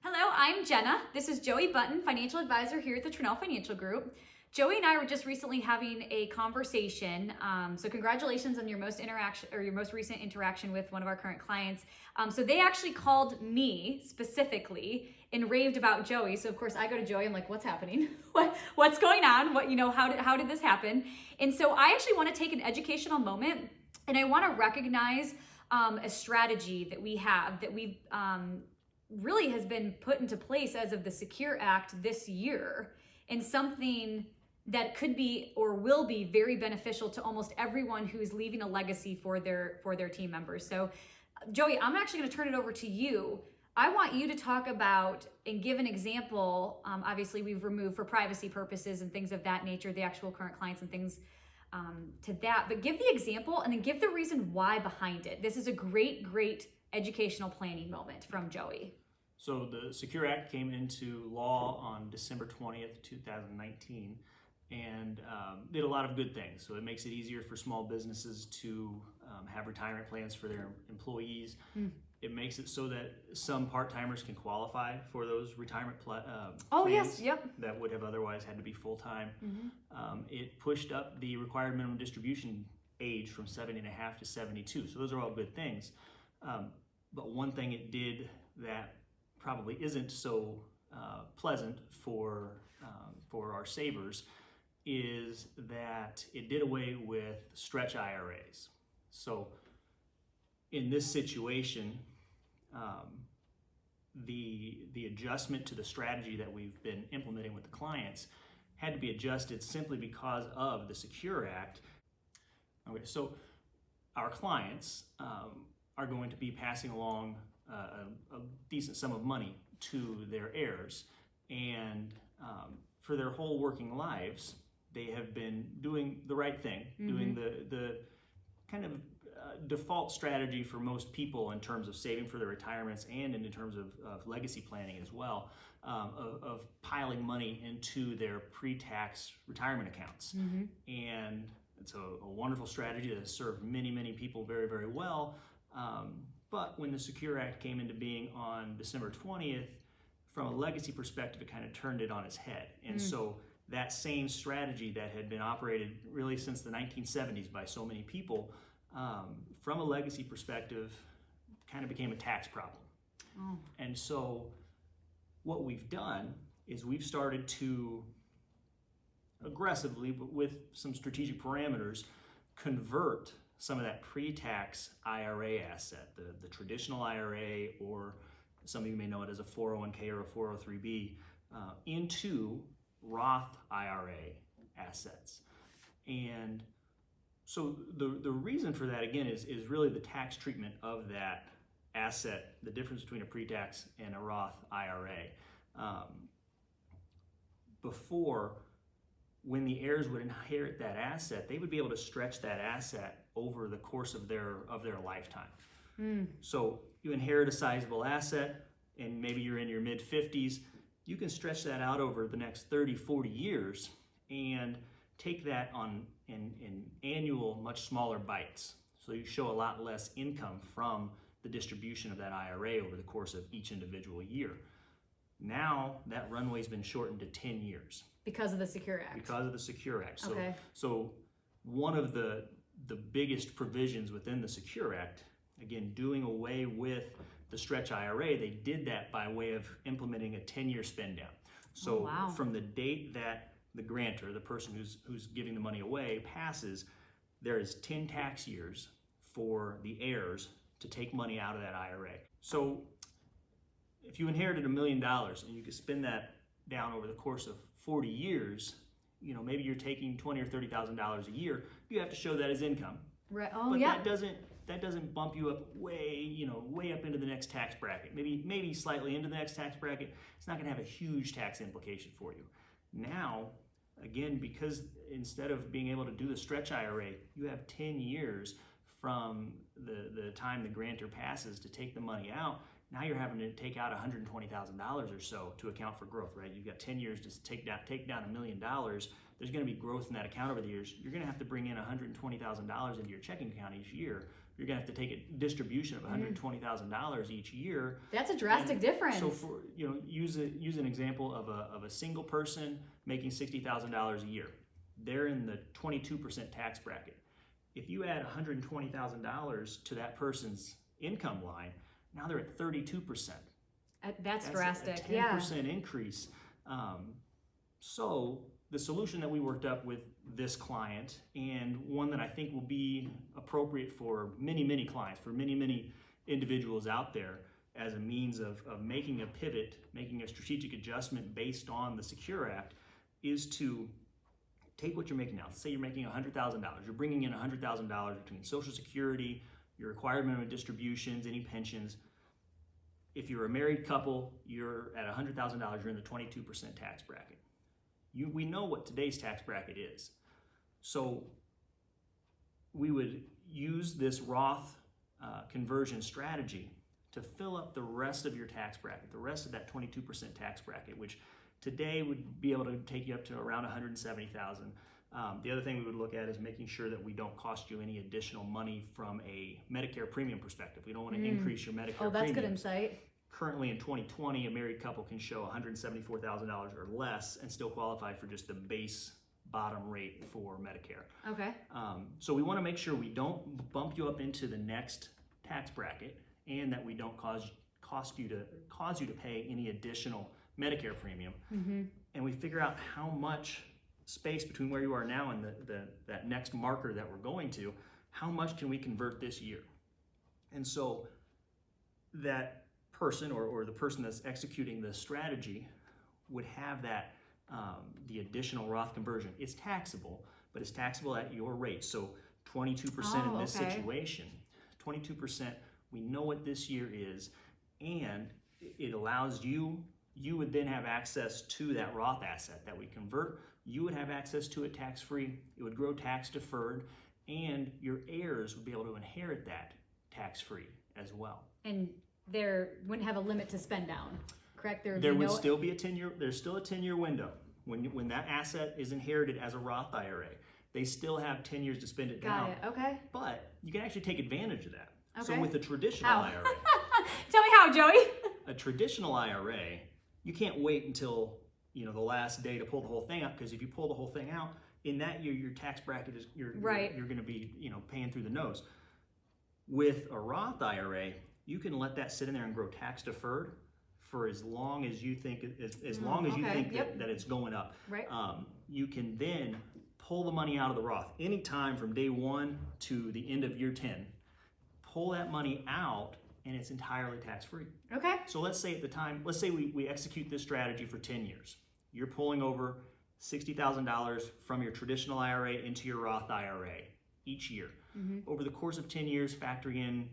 Hello, I'm Jenna. This is Joey Button, financial advisor here at the Tranel Financial Group. Joey and I were just recently having a conversation. So congratulations on your most recent interaction with one of our current clients. So they actually called me specifically and raved about Joey. So of course I go to Joey. I'm like, what's happening? What's going on? How did this happen? And so I actually want to take an educational moment, and I want to recognize a strategy that we have that we've really has been put into place as of the Secure Act this year, and something that could be or will be very beneficial to almost everyone who's leaving a legacy for their team members. So Joey, I'm actually going to turn it over to you. I want you to talk about and give an example. Obviously we've removed for privacy purposes and things of that nature, the actual current clients and things to that, but give the example and then give the reason why behind it. This is a great educational planning moment from Joey. So the Secure Act came into law on December 20th, 2019, and did a lot of good things. So it makes it easier for small businesses to have retirement plans for their employees. It makes it so that some part-timers can qualify for those retirement plans Yes, yep. that would have otherwise had to be full-time. It pushed up the required minimum distribution age from 70.5 to 72. So those are all good things. But one thing it did that probably isn't so pleasant for our savers is that it did away with stretch IRAs. So in this situation, the adjustment to the strategy that we've been implementing with the clients had to be adjusted simply because of the Secure Act. Okay, so our clients are going to be passing along a decent sum of money to their heirs, and for their whole working lives they have been doing the right thing, doing the kind of default strategy for most people in terms of saving for their retirements and in terms of legacy planning as well, of piling money into their pre-tax retirement accounts. And it's a wonderful strategy that has served many people very well. But when the Secure Act came into being on December 20th, from a legacy perspective, it kind of turned it on its head. And so that same strategy that had been operated really since the 1970s by so many people, from a legacy perspective, kind of became a tax problem. And so what we've done is we've started to aggressively, but with some strategic parameters, convert some of that pre-tax IRA asset, the traditional IRA, or some of you may know it as a 401k or a 403b, into Roth IRA assets. And so the reason for that, again, is really the tax treatment of that asset, the difference between a pre-tax and a Roth IRA. Before, when the heirs would inherit that asset, they would be able to stretch that asset over the course of their lifetime. So you inherit a sizable asset, and maybe you're in your mid-50s, you can stretch that out over the next 30-40 years and take that in annual, much smaller bites. So you show a lot less income from the distribution of that IRA over the course of each individual year. Now that runway's been shortened to 10 years. Because of the Secure Act. Because of the Secure Act. Okay. So one of the biggest provisions within the Secure Act, again, doing away with the stretch IRA, they did that by way of implementing a 10-year spend down. So from the date that the grantor, the person who's giving the money away, passes, there is 10 tax years for the heirs to take money out of that IRA. So if you inherited $1 million and you could spend that down over the course of 40 years, maybe you're taking $20,000 or $30,000 a year, you have to show that as income. Right. But that doesn't bump you up way up into the next tax bracket. Maybe slightly into the next tax bracket. It's not going to have a huge tax implication for you. Now, again, because instead of being able to do the stretch IRA, you have 10 years from the time the grantor passes to take the money out. Now you're having to take out $120,000 or so to account for growth, right? You've got 10 years to take down $1 million. There's going to be growth in that account over the years. You're going to have to bring in $120,000 into your checking account each year you're going to have to take a distribution of $120,000 each year. That's a drastic difference. So for, use an example of a single person making $60,000 a year. They're in the 22% tax bracket. If you add $120,000 to that person's income line, now they're at 32%. That's drastic. A 10% increase. So the solution that we worked up with this client, and one that I think will be appropriate for many, many clients, for many, many individuals out there, as a means of making a pivot, making a strategic adjustment based on the Secure Act, is to take what you're making now. Say you're making $100,000. You're bringing in $100,000 between Social Security, your required minimum distributions, any pensions. If you're a married couple, you're at $100,000, you're in the 22% tax bracket. We know what today's tax bracket is. So we would use this Roth conversion strategy to fill up the rest of your tax bracket, the rest of that 22% tax bracket, which today would be able to take you up to around $170,000. The other thing we would look at is making sure that we don't cost you any additional money from a Medicare premium perspective. We don't want to increase your Medicare premium. Oh, that's good insight. Currently in 2020, a married couple can show $174,000 or less and still qualify for just the base bottom rate for Medicare. Okay. So we want to make sure we don't bump you up into the next tax bracket, and that we don't cause you to pay any additional Medicare premium. And we figure out how much space between where you are now and that next marker that we're going to, how much can we convert this year? And so that person or the person that's executing the strategy would have that the additional Roth conversion. It's taxable, but it's taxable at your rate. So 22% in this situation, 22%, we know what this year is, and it allows you would then have access to that Roth asset that we convert. You would have access to it tax-free. It would grow tax deferred, and your heirs would be able to inherit that tax-free as well. And there wouldn't have a limit to spend down, correct? There would still be a 10-year. There's still a 10-year window when that asset is inherited as a Roth IRA. They still have 10 years to spend it down. Got it. Okay. But you can actually take advantage of that. Okay. So with a traditional IRA, tell me how, Joey. A traditional IRA, you can't wait until the last day to pull the whole thing out, because if you pull the whole thing out in that year, your tax bracket is you're going to be paying through the nose. With a Roth IRA, you can let that sit in there and grow tax deferred for as long as you think that it's going up. Right. You can then pull the money out of the Roth anytime from day 1 to the end of year 10. Pull that money out, and it's entirely tax free. Okay. So let's say we execute this strategy for 10 years. You're pulling over $60,000 from your traditional IRA into your Roth IRA each year. Over the course of 10 years, factoring in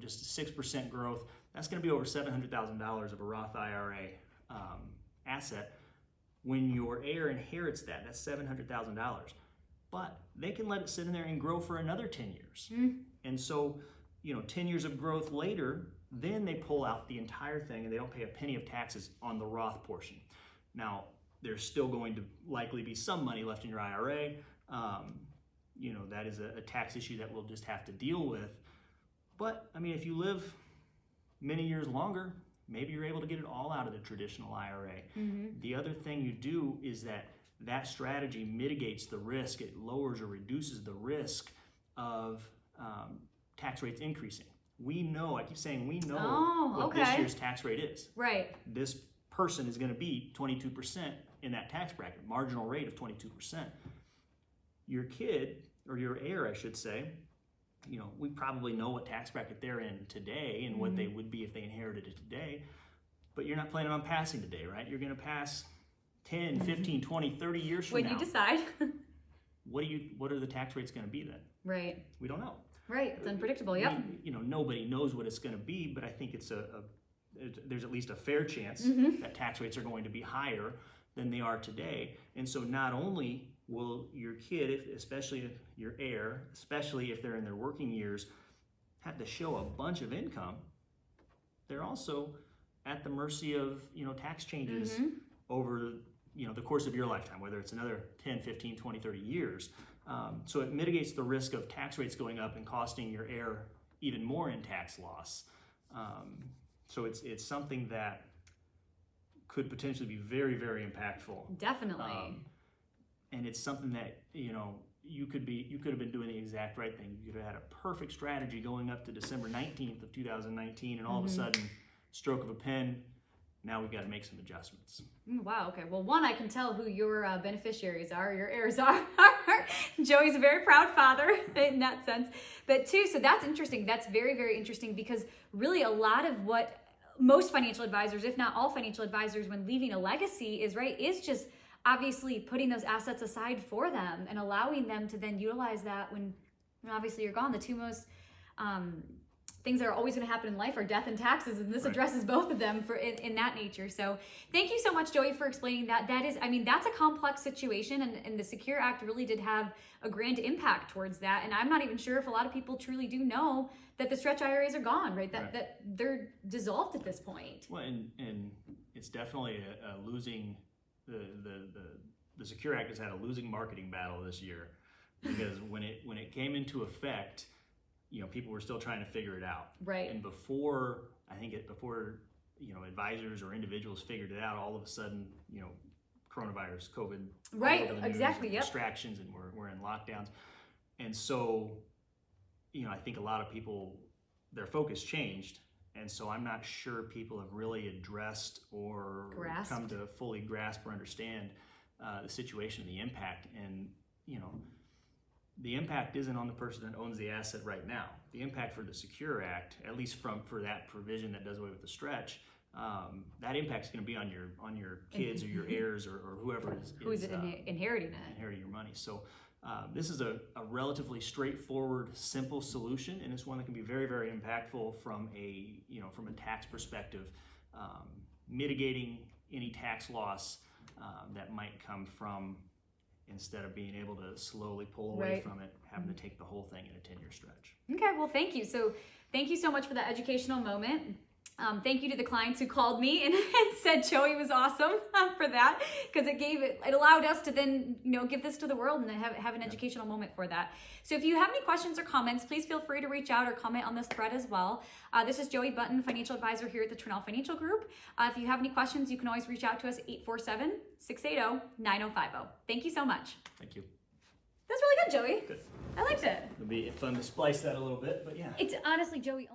just 6% growth, that's going to be over $700,000 of a Roth IRA asset. When your heir inherits that, that's $700,000. But they can let it sit in there and grow for another 10 years. And so, 10 years of growth later, then they pull out the entire thing and they don't pay a penny of taxes on the Roth portion. Now, there's still going to likely be some money left in your IRA. That is a tax issue that we'll just have to deal with. But, if you live many years longer, maybe you're able to get it all out of the traditional IRA. The other thing you do is that strategy mitigates the risk. It lowers or reduces the risk of tax rates increasing. We know what this year's tax rate is. Right. This person is going to be 22% in that tax bracket, marginal rate of 22%. Your kid, or your heir, I should say, we probably know what tax bracket they're in today and what they would be if they inherited it today, but you're not planning on passing today, right? You're going to pass 10, 15, 20, 30 years from now. When you decide. What are the tax rates going to be then? Right. We don't know. Right. It's unpredictable. Yep. Nobody knows what it's going to be, but I think there's at least a fair chance that tax rates are going to be higher than they are today. And so not only will your kid, especially your heir, especially if they're in their working years, have to show a bunch of income, they're also at the mercy of tax changes over the course of your lifetime, whether it's another 10, 15, 20, 30 years. So it mitigates the risk of tax rates going up and costing your heir even more in tax loss. So it's something that could potentially be very, very impactful. Definitely. And it's something that, you could have been doing the exact right thing. You could have had a perfect strategy going up to December 19th of 2019, and all of a sudden, stroke of a pen, now we've got to make some adjustments. Wow, okay. Well, one, I can tell who your beneficiaries are, your heirs are. Joey's a very proud father in that sense. But two, so that's interesting. That's very, very interesting, because really a lot of what most financial advisors, if not all financial advisors, when leaving a legacy is just obviously putting those assets aside for them and allowing them to then utilize that when obviously you're gone. The two most things that are always going to happen in life are death and taxes, and this addresses both of them in that nature. So thank you so much, Joey, for explaining that. That is, that's a complex situation, and the Secure Act really did have a grand impact towards that. And I'm not even sure if a lot of people truly do know that the stretch IRAs are gone, right? That they're dissolved at this point. Well, and it's definitely a losing. The Secure Act has had a losing marketing battle this year, because when it came into effect, people were still trying to figure it out. Right. And before advisors or individuals figured it out, all of a sudden, coronavirus, COVID, right, all over the news, exactly, yep. distractions, and we're in lockdowns, and so, I think a lot of people, their focus changed. And so I'm not sure people have really addressed or come to fully grasp or understand the situation and the impact. And, the impact isn't on the person that owns the asset right now. The impact for the Secure Act, at least for that provision that does away with the stretch, that impact is going to be on your kids or your heirs or whoever who's inheriting it. Inheriting your money. So this is a relatively straightforward, simple solution, and it's one that can be very, very impactful from a tax perspective, mitigating any tax loss that might come from, instead of being able to slowly pull away from it, having to take the whole thing in a 10-year stretch. Okay, well, thank you. So thank you so much for that educational moment. Thank you to the clients who called me and said Joey was awesome for that, because it allowed us to then give this to the world and then have an educational moment for that. So if you have any questions or comments, please feel free to reach out or comment on this thread as well. This is Joey Button, financial advisor here at the Tranel Financial Group. If you have any questions, you can always reach out to us at 847-680-9050. Thank you so much. Thank you. That's really good, Joey. Good. I liked it. It'll be fun to splice that a little bit, but yeah. It's honestly, Joey.